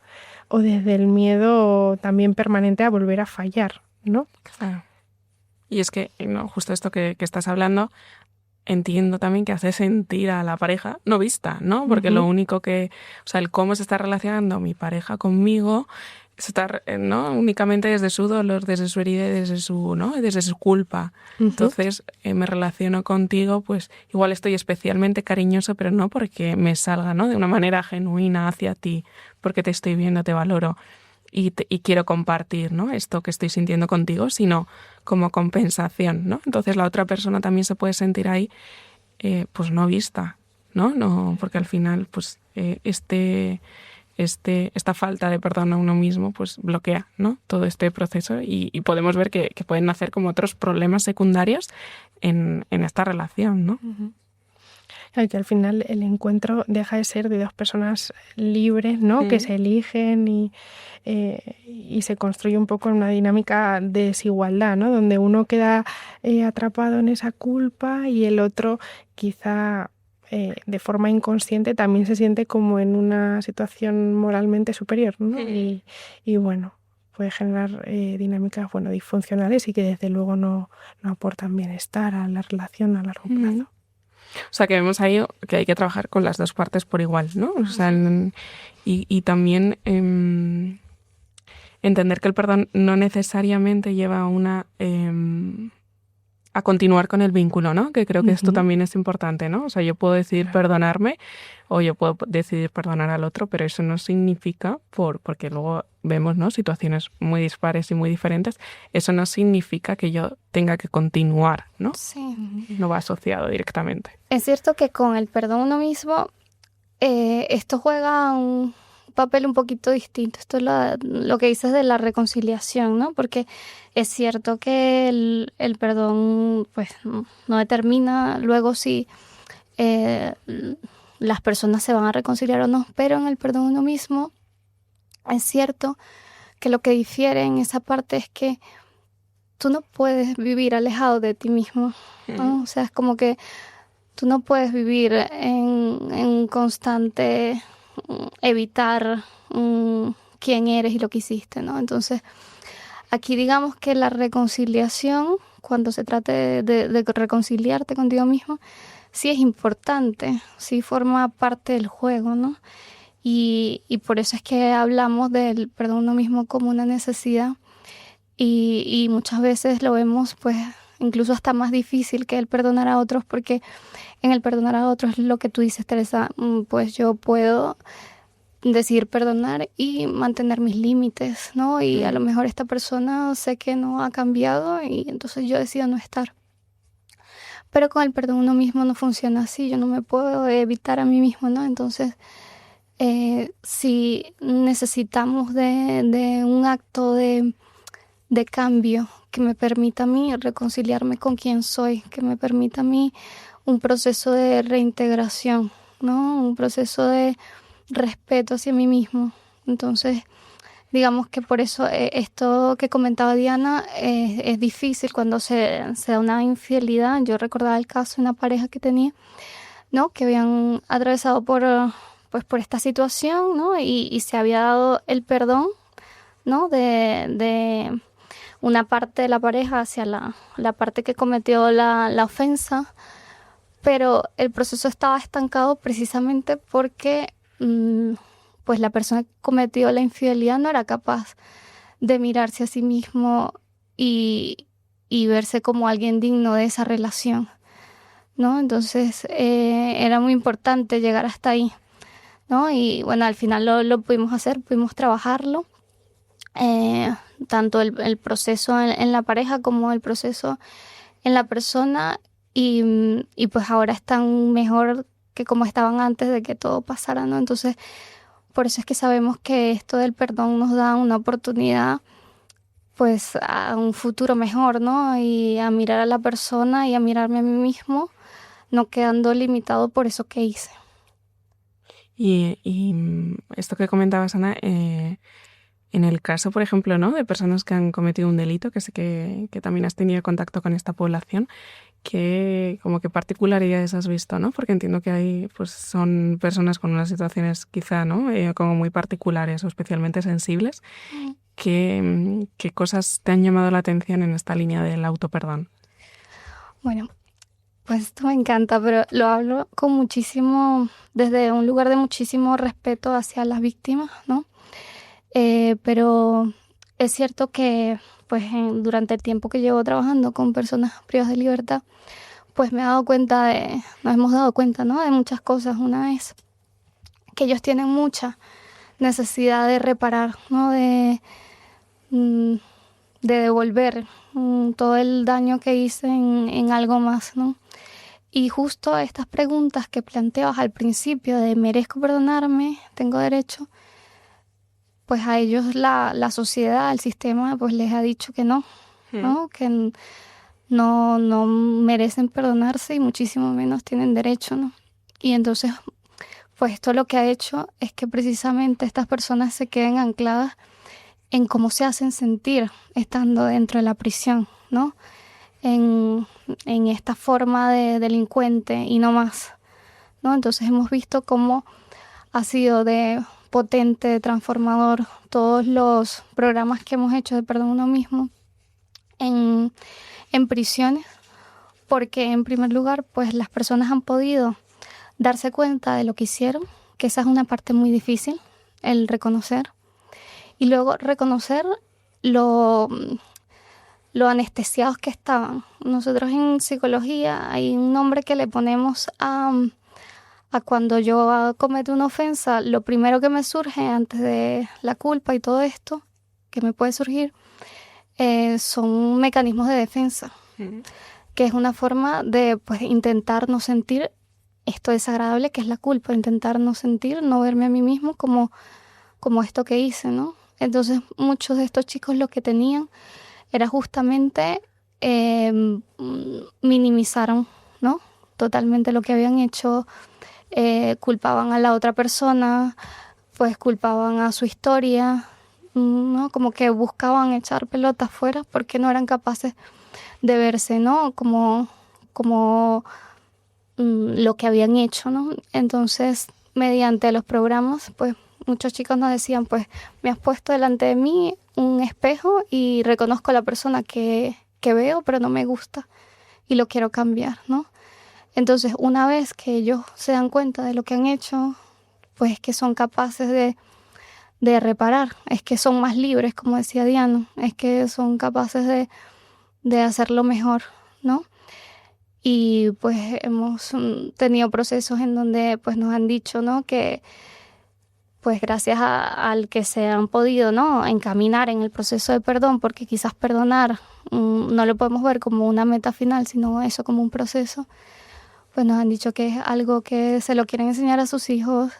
o desde el miedo también permanente a volver a fallar, ¿no? Claro. Y es que, no, justo esto que estás hablando, entiendo también que hace sentir a la pareja no vista, ¿no? Porque lo único el cómo se está relacionando mi pareja conmigo está, ¿no?, únicamente desde su dolor, desde su herida, desde su culpa. Entonces, me relaciono contigo, pues igual estoy especialmente cariñoso, pero no porque me salga, ¿no?, de una manera genuina hacia ti, porque te estoy viendo, te valoro y quiero compartir, ¿no?, esto que estoy sintiendo contigo, sino como compensación, ¿no? Entonces la otra persona también se puede sentir ahí pues no vista, ¿no? Porque al final pues esta falta de perdón a uno mismo pues bloquea, ¿no?, todo este proceso y podemos ver que pueden nacer como otros problemas secundarios en esta relación, ¿no? Y que al final el encuentro deja de ser de dos personas libres, ¿no? Que se eligen y se construye un poco en una dinámica de desigualdad, ¿no? Donde uno queda atrapado en esa culpa y el otro quizá de forma inconsciente también se siente como en una situación moralmente superior, ¿no? Y bueno, puede generar dinámicas disfuncionales y que desde luego no aportan bienestar a la relación a largo plazo. O sea, que vemos ahí que hay que trabajar con las dos partes por igual, ¿no? O sea, y también entender que el perdón no necesariamente lleva a continuar con el vínculo, ¿no? Que creo que esto también es importante, ¿no? O sea, yo puedo decidir perdonarme o yo puedo decidir perdonar al otro, pero eso no significa, porque luego vemos, ¿no?, situaciones muy dispares y muy diferentes, eso no significa que yo tenga que continuar, ¿no? Sí. No va asociado directamente. Es cierto que con el perdón a uno mismo, esto juega un papel un poquito distinto. Esto es lo que dices de la reconciliación, ¿no? Porque es cierto que el perdón pues no determina luego si las personas se van a reconciliar o no, pero en el perdón a uno mismo es cierto que lo que difiere en esa parte es que tú no puedes vivir alejado de ti mismo, ¿no? O sea, es como que tú no puedes vivir en constante evitar quién eres y lo que hiciste, ¿no? Entonces, aquí digamos que la reconciliación, cuando se trate de reconciliarte contigo mismo, sí es importante, sí forma parte del juego, ¿no? Y por eso es que hablamos del perdón a uno mismo como una necesidad y muchas veces lo vemos pues incluso hasta más difícil que el perdonar a otros, porque en el perdonar a otros es lo que tú dices, Teresa, pues yo puedo decidir perdonar y mantener mis límites, ¿no? Y a lo mejor esta persona sé que no ha cambiado y entonces yo decido no estar. Pero con el perdón uno mismo no funciona así, yo no me puedo evitar a mí mismo, ¿no? Entonces, si necesitamos de un acto de cambio que me permita a mí reconciliarme con quien soy, que me permita a mí un proceso de reintegración, ¿no? Un proceso de respeto hacia mí mismo. Entonces, digamos que por eso esto que comentaba Diana es difícil cuando se da una infidelidad. Yo recordaba el caso de una pareja que tenía, ¿no?, que habían atravesado por esta situación, ¿no? Y se había dado el perdón, ¿no?, de una parte de la pareja hacia la parte que cometió la ofensa, pero el proceso estaba estancado precisamente porque pues la persona que cometió la infidelidad no era capaz de mirarse a sí mismo y verse como alguien digno de esa relación, ¿no? Entonces era muy importante llegar hasta ahí, ¿no? Y bueno, al final lo pudimos hacer, pudimos trabajarlo, tanto el proceso en la pareja como el proceso en la persona, y pues ahora están mejor que como estaban antes de que todo pasara, ¿no? Entonces, por eso es que sabemos que esto del perdón nos da una oportunidad pues a un futuro mejor, ¿no? Y a mirar a la persona y a mirarme a mí mismo, no quedando limitado por eso que hice. Y esto que comentabas, Ana, en el caso, por ejemplo, ¿no?, de personas que han cometido un delito, que sé que también has tenido contacto con esta población, ¿qué particularidades has visto, ¿no? Porque entiendo que hay, pues son personas con unas situaciones quizá, ¿no?, como muy particulares o especialmente sensibles. ¿Qué cosas te han llamado la atención en esta línea del autoperdón? Bueno, pues esto me encanta, pero lo hablo con desde un lugar de muchísimo respeto hacia las víctimas, ¿no? Pero es cierto que pues durante el tiempo que llevo trabajando con personas privadas de libertad, pues nos hemos dado cuenta, ¿no?, de muchas cosas. Una es que ellos tienen mucha necesidad de reparar, ¿no?, de devolver todo el daño que hice en algo más, ¿no? Y justo estas preguntas que planteabas al principio de ¿merezco perdonarme? ¿Tengo derecho? Pues a ellos la sociedad, el sistema, pues les ha dicho que no, ¿no? Que no merecen perdonarse y muchísimo menos tienen derecho, ¿no? Y entonces, pues esto lo que ha hecho es que precisamente estas personas se queden ancladas en cómo se hacen sentir estando dentro de la prisión, ¿no? En esta forma de delincuente y no más, ¿no? Entonces hemos visto cómo ha sido de potente, de transformador, todos los programas que hemos hecho de perdón a uno mismo en prisiones, porque en primer lugar, pues las personas han podido darse cuenta de lo que hicieron, que esa es una parte muy difícil, el reconocer, y luego reconocer lo anestesiados que estaban. Nosotros en psicología hay un nombre que le ponemos a cuando yo cometo una ofensa. Lo primero que me surge antes de la culpa y todo esto que me puede surgir son mecanismos de defensa, que es una forma de pues intentar no sentir esto desagradable que es la culpa, intentar no sentir, no verme a mí mismo como esto que hice, ¿no? Entonces muchos de estos chicos lo que tenían era justamente minimizaron, ¿no? Totalmente lo que habían hecho, culpaban a la otra persona, pues culpaban a su historia, ¿no? Como que buscaban echar pelotas fuera porque no eran capaces de verse, ¿no? Como lo que habían hecho, ¿no? Entonces, mediante los programas, pues muchos chicos nos decían, pues me has puesto delante de mí un espejo y reconozco a la persona que veo, pero no me gusta y lo quiero cambiar, ¿no? Entonces, una vez que ellos se dan cuenta de lo que han hecho, pues es que son capaces de reparar, es que son más libres, como decía Diana, es que son capaces de hacerlo mejor, ¿no? Y pues hemos tenido procesos en donde pues nos han dicho, ¿no? Que pues gracias al que se han podido, ¿no? encaminar en el proceso de perdón, porque quizás perdonar no lo podemos ver como una meta final, sino eso como un proceso, pues nos han dicho que es algo que se lo quieren enseñar a sus hijos,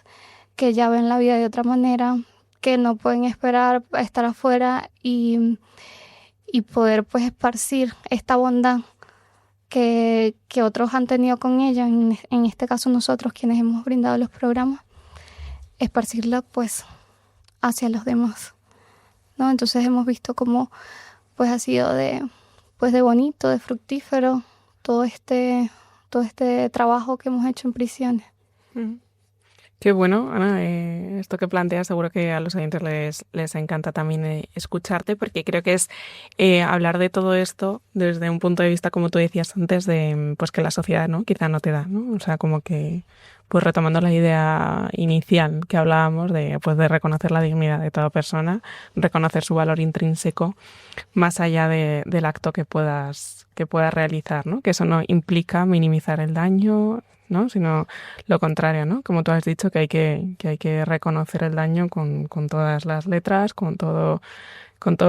que ya ven la vida de otra manera, que no pueden esperar a estar afuera y poder pues esparcir esta bondad que otros han tenido con ella, en este caso nosotros quienes hemos brindado los programas, esparcirla pues hacia los demás, ¿no? Entonces hemos visto cómo pues ha sido de bonito, de fructífero todo este trabajo que hemos hecho en prisiones. Qué bueno, Ana, esto que planteas seguro que a los oyentes les encanta también escucharte, porque creo que es hablar de todo esto desde un punto de vista, como tú decías antes, de pues que la sociedad, ¿no? quizá no te da, ¿no? O sea, como que pues retomando la idea inicial que hablábamos de reconocer la dignidad de toda persona, reconocer su valor intrínseco más allá del acto que puedas realizar, ¿no? Que eso no implica minimizar el daño, ¿no? Sino lo contrario, ¿no? Como tú has dicho, que hay que reconocer el daño con todas las letras, con todos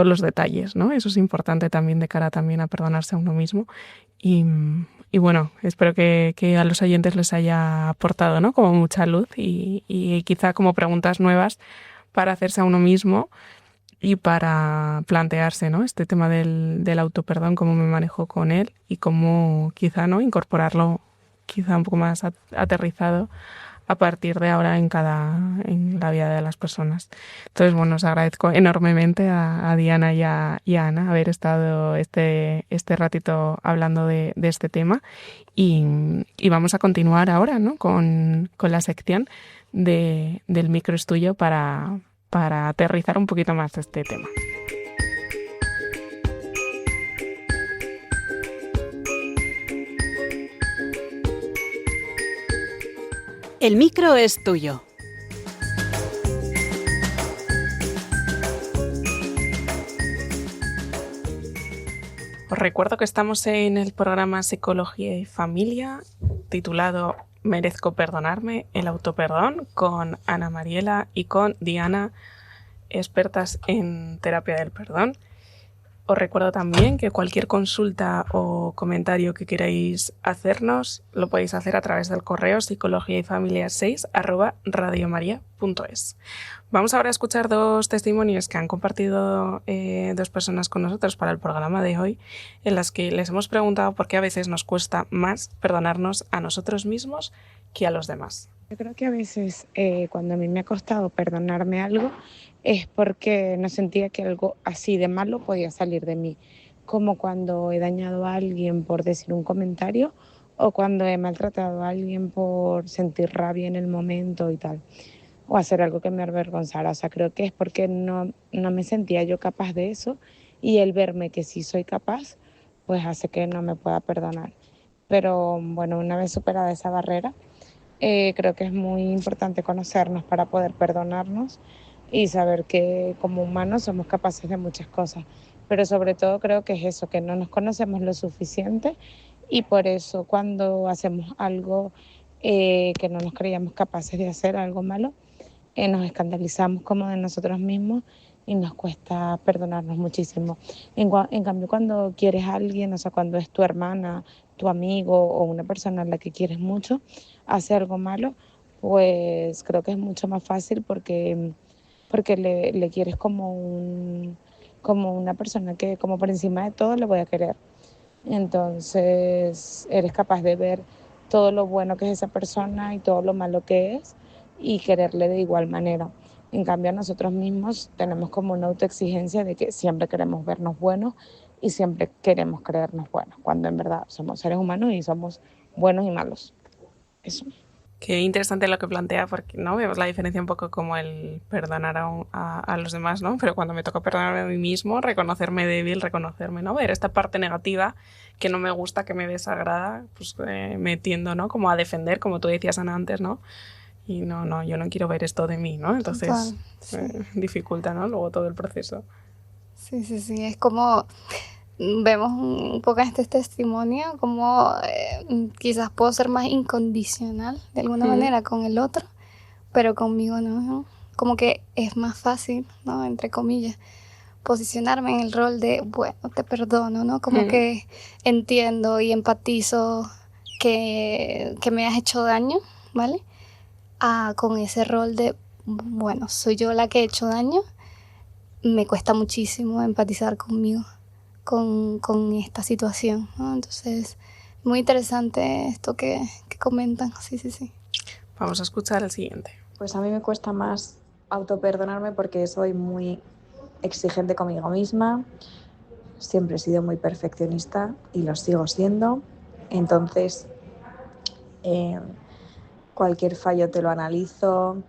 los detalles, ¿no? Eso es importante también de cara también a perdonarse a uno mismo. Y bueno, espero que a los oyentes les haya aportado, ¿no? Como mucha luz y quizá como preguntas nuevas para hacerse a uno mismo y para plantearse, ¿no? Este tema del autoperdón, cómo me manejo con él y cómo quizá, ¿no? incorporarlo quizá un poco más aterrizado a partir de ahora en la vida de las personas. Entonces, bueno, os agradezco enormemente a Diana y a Ana haber estado este ratito hablando de este tema y vamos a continuar ahora, ¿no? con la sección del micro es tuyo para aterrizar un poquito más este tema. El micro es tuyo. Os recuerdo que estamos en el programa Psicología y Familia, titulado Merezco perdonarme, el autoperdón, con Ana Mariela y con Diana, expertas en terapia del perdón. Os recuerdo también que cualquier consulta o comentario que queráis hacernos lo podéis hacer a través del correo psicologiayfamilia6@radiomaria.es. Vamos ahora a escuchar 2 testimonios que han compartido 2 personas con nosotros para el programa de hoy, en las que les hemos preguntado por qué a veces nos cuesta más perdonarnos a nosotros mismos que a los demás. Yo creo que a veces cuando a mí me ha costado perdonarme algo es porque no sentía que algo así de malo podía salir de mí, como cuando he dañado a alguien por decir un comentario o cuando he maltratado a alguien por sentir rabia en el momento y tal, o hacer algo que me avergonzara. O sea, creo que es porque no me sentía yo capaz de eso y el verme que sí soy capaz, pues hace que no me pueda perdonar. Pero bueno, una vez superada esa barrera, creo que es muy importante conocernos para poder perdonarnos y saber que como humanos somos capaces de muchas cosas. Pero sobre todo creo que es eso, que no nos conocemos lo suficiente y por eso cuando hacemos algo que no nos creíamos capaces de hacer, algo malo, nos escandalizamos como de nosotros mismos y nos cuesta perdonarnos muchísimo. En cambio, cuando quieres a alguien, o sea, cuando es tu hermana, tu amigo o una persona a la que quieres mucho, hace algo malo, pues creo que es mucho más fácil porque le quieres como una persona que como por encima de todo le voy a querer. Entonces eres capaz de ver todo lo bueno que es esa persona y todo lo malo que es y quererle de igual manera. En cambio, a nosotros mismos tenemos como una autoexigencia de que siempre queremos vernos buenos y siempre queremos creernos buenos, cuando en verdad somos seres humanos y somos buenos y malos. Eso. Qué interesante lo que plantea, porque no vemos la diferencia un poco como el perdonar a los demás, ¿no? Pero cuando me toca perdonarme a mí mismo, reconocerme débil, reconocerme, ¿no? Ver esta parte negativa que no me gusta, que me desagrada, pues me tiendo, ¿no? Como a defender, como tú decías, Ana, antes, ¿no? Y no, yo no quiero ver esto de mí, ¿no? Entonces Total, sí. Dificulta, ¿no? Luego todo el proceso. Sí, es como vemos un poco en este testimonio como quizás puedo ser más incondicional de alguna manera con el otro, pero conmigo no. Como que es más fácil, ¿no? Entre comillas, posicionarme en el rol de, bueno, te perdono, ¿no? Como que entiendo y empatizo que me has hecho daño, ¿vale? Con ese rol de, bueno, soy yo la que he hecho daño, me cuesta muchísimo empatizar conmigo, con esta situación, ¿no? Entonces, muy interesante esto que comentan, sí. Vamos a escuchar el siguiente. Pues a mí me cuesta más autoperdonarme porque soy muy exigente conmigo misma, siempre he sido muy perfeccionista y lo sigo siendo, entonces cualquier fallo te lo analizo,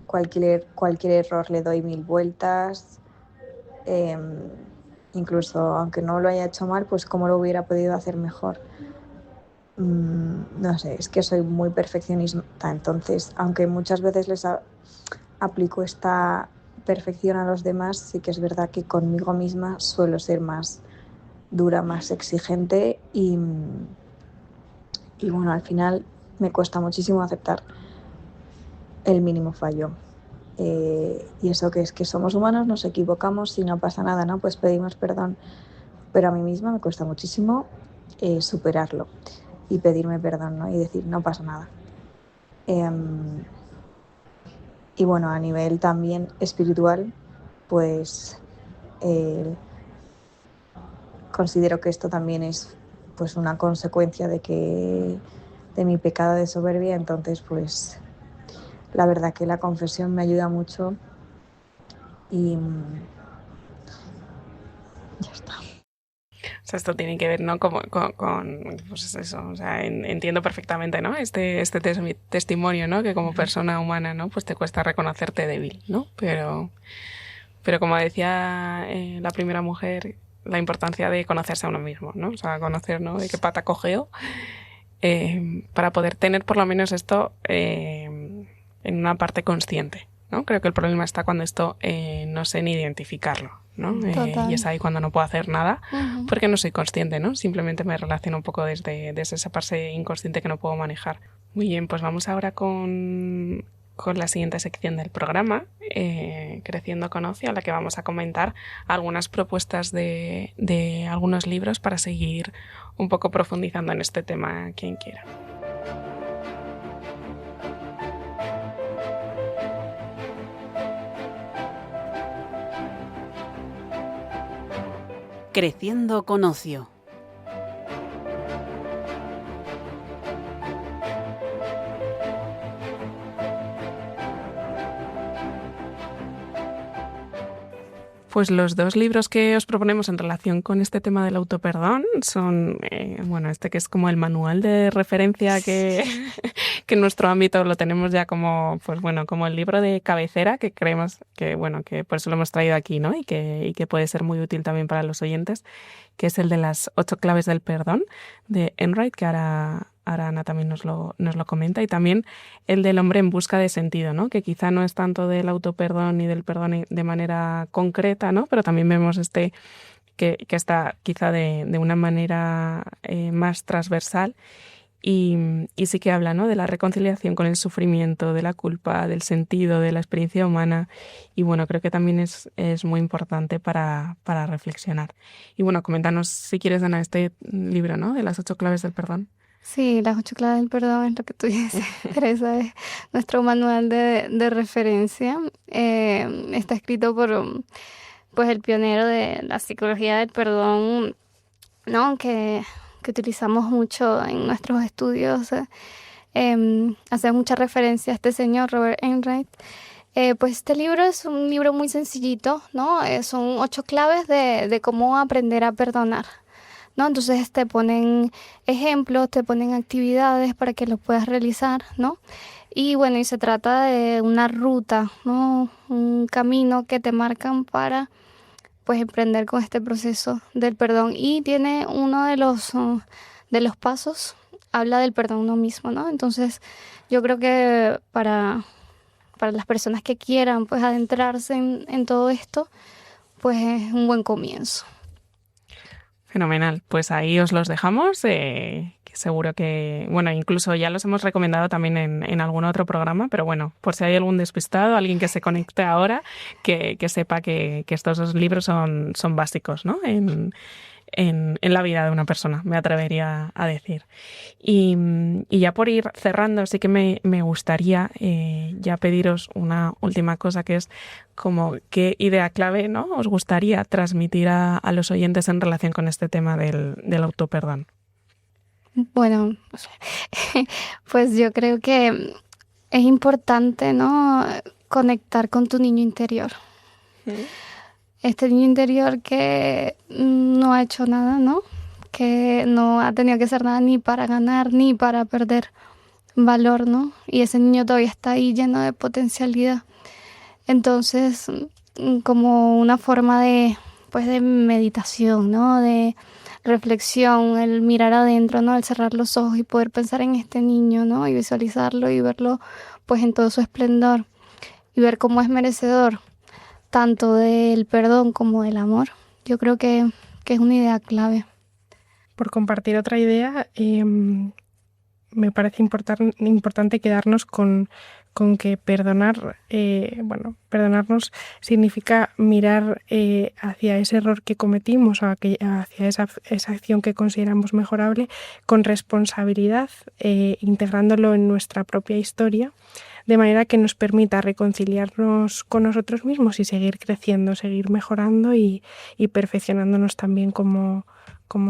cualquier error le doy 1000 vueltas, incluso aunque no lo haya hecho mal, pues cómo lo hubiera podido hacer mejor. No sé, es que soy muy perfeccionista, entonces aunque muchas veces les aplico esta perfección a los demás, sí que es verdad que conmigo misma suelo ser más dura, más exigente y bueno, al final me cuesta muchísimo aceptar el mínimo fallo. Y eso que es que somos humanos, nos equivocamos y no pasa nada, ¿no? Pues pedimos perdón. Pero a mí misma me cuesta muchísimo superarlo y pedirme perdón, ¿no? Y decir, no pasa nada. Y bueno, a nivel también espiritual, pues considero que esto también es pues una consecuencia de mi pecado de soberbia, entonces pues la verdad que la confesión me ayuda mucho y ya está. O sea, esto tiene que ver, ¿no? con pues eso, o sea, entiendo perfectamente, ¿no? Este testimonio, ¿no? Que como persona humana, ¿no? Pues te cuesta reconocerte débil, ¿no? Pero como decía la primera mujer, la importancia de conocerse a uno mismo, ¿no? O sea, conocer, ¿no? De qué pata cogeo, para poder tener por lo menos esto en una parte consciente, ¿no? Creo que el problema está cuando esto no sé ni identificarlo, ¿no? Y es ahí cuando no puedo hacer nada porque no soy consciente, ¿no? Simplemente me relaciono un poco desde esa parte inconsciente que no puedo manejar. Muy bien, pues vamos ahora con con la siguiente sección del programa, Creciendo con Ocio, a la que vamos a comentar algunas propuestas de algunos libros para seguir un poco profundizando en este tema, quien quiera. Creciendo con Ocio. Pues los dos libros que os proponemos en relación con este tema del autoperdón son, este que es como el manual de referencia que en nuestro ámbito lo tenemos ya como el libro de cabecera, que creemos que por eso lo hemos traído aquí, ¿no? Y que puede ser muy útil también para los oyentes, que es el de las 8 claves del perdón de Enright, que ahora Ana también nos lo comenta, y también el del hombre en busca de sentido, ¿no? Que quizá no es tanto del autoperdón ni del perdón de manera concreta, ¿no? Pero también vemos que está quizá de una manera más transversal y sí que habla, ¿no? De la reconciliación con el sufrimiento, de la culpa, del sentido, de la experiencia humana, y bueno, creo que también es muy importante para reflexionar. Y bueno, coméntanos si quieres, Ana, este libro, ¿no? De las 8 claves del perdón. Sí, las 8 claves del perdón es lo que tú dices, Teresa, es nuestro manual de referencia. Está escrito por pues el pionero de la psicología del perdón, ¿no? Que utilizamos mucho en nuestros estudios. Hace mucha referencia a este señor, Robert Enright. Pues este libro es un libro muy sencillito, ¿no? Son 8 claves de cómo aprender a perdonar, ¿no? Entonces te ponen ejemplos, te ponen actividades para que lo puedas realizar, ¿no? Y bueno, y se trata de una ruta, ¿no? Un camino que te marcan para pues emprender con este proceso del perdón. Y tiene uno de los pasos, habla del perdón uno mismo, ¿no? Entonces yo creo que para las personas que quieran pues adentrarse en todo esto, pues es un buen comienzo. Fenomenal, pues ahí os los dejamos, que seguro que, incluso ya los hemos recomendado también en algún otro programa, pero bueno, por si hay algún despistado, alguien que se conecte ahora, que sepa que estos dos libros son básicos, ¿no? En la vida de una persona, me atrevería a decir. Y ya por ir cerrando, sí que me gustaría ya pediros una última cosa, que es como qué idea clave, ¿no?, os gustaría transmitir a los oyentes en relación con este tema del autoperdón. Bueno, pues yo creo que es importante, ¿no?, conectar con tu niño interior. Este niño interior que no ha hecho nada, ¿no? Que no ha tenido que hacer nada ni para ganar ni para perder valor, ¿no? Y ese niño todavía está ahí lleno de potencialidad. Entonces, como una forma de meditación, ¿no? De reflexión, el mirar adentro, ¿no? El cerrar los ojos y poder pensar en este niño, ¿no? Y visualizarlo y verlo pues en todo su esplendor y ver cómo es merecedor tanto del perdón como del amor. Yo creo que es una idea clave. Por compartir otra idea, me parece importante quedarnos con que perdonarnos significa mirar hacia ese error que cometimos o hacia esa acción que consideramos mejorable con responsabilidad, integrándolo en nuestra propia historia, de manera que nos permita reconciliarnos con nosotros mismos y seguir creciendo, seguir mejorando y perfeccionándonos también como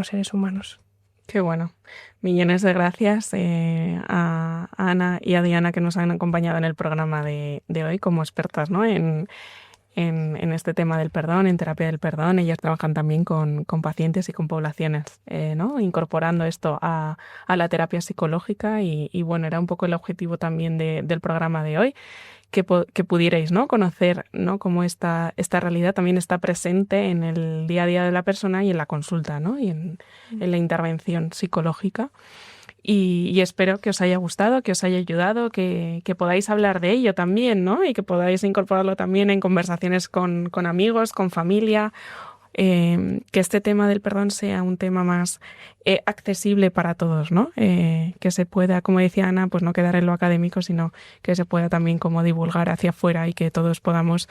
seres humanos. Qué bueno. Millones de gracias a Ana y a Diana, que nos han acompañado en el programa de hoy como expertas, ¿no?, en este tema del perdón, en terapia del perdón. Ellas trabajan también con pacientes y con poblaciones, ¿no?, incorporando esto a la terapia psicológica y bueno, era un poco el objetivo también del programa de hoy, que pudierais, ¿no?, conocer, ¿no?, cómo esta realidad también está presente en el día a día de la persona y en la consulta, ¿no?, y en la intervención psicológica. Y espero que os haya gustado, que os haya ayudado, que podáis hablar de ello también, ¿no?, y que podáis incorporarlo también en conversaciones con amigos, con familia, que este tema del perdón sea un tema más accesible para todos, ¿no? Que se pueda, como decía Ana, pues no quedar en lo académico, sino que se pueda también como divulgar hacia afuera y que todos podamos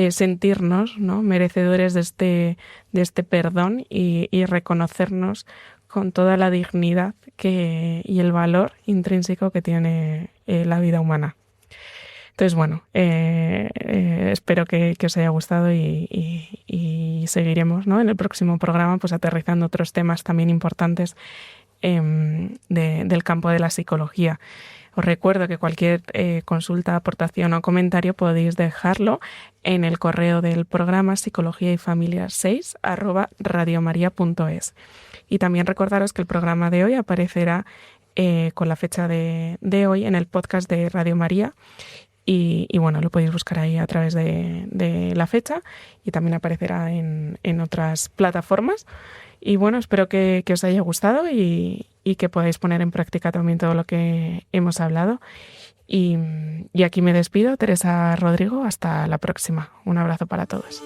sentirnos, ¿no?, merecedores de este perdón y reconocernos con toda la dignidad y el valor intrínseco que tiene la vida humana. Entonces, bueno, espero que os haya gustado y seguiremos, ¿no?, en el próximo programa pues aterrizando otros temas también importantes del campo de la psicología. Os recuerdo que cualquier consulta, aportación o comentario podéis dejarlo en el correo del programa psicologiayfamilia6@radiomaria.es. Y también recordaros que el programa de hoy aparecerá con la fecha de hoy en el podcast de Radio María. Y bueno, lo podéis buscar ahí a través de la fecha y también aparecerá en otras plataformas. Y bueno, espero que os haya gustado y que podáis poner en práctica también todo lo que hemos hablado. Y aquí me despido, Teresa Rodrigo, hasta la próxima. Un abrazo para todos.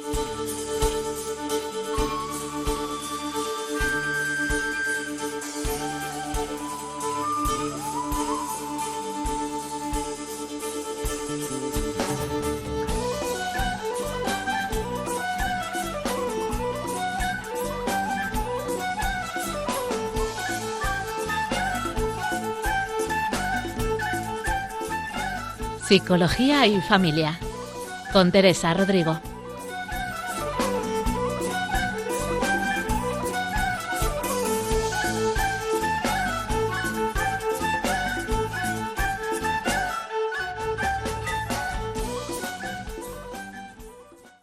Psicología y familia, con Teresa Rodrigo.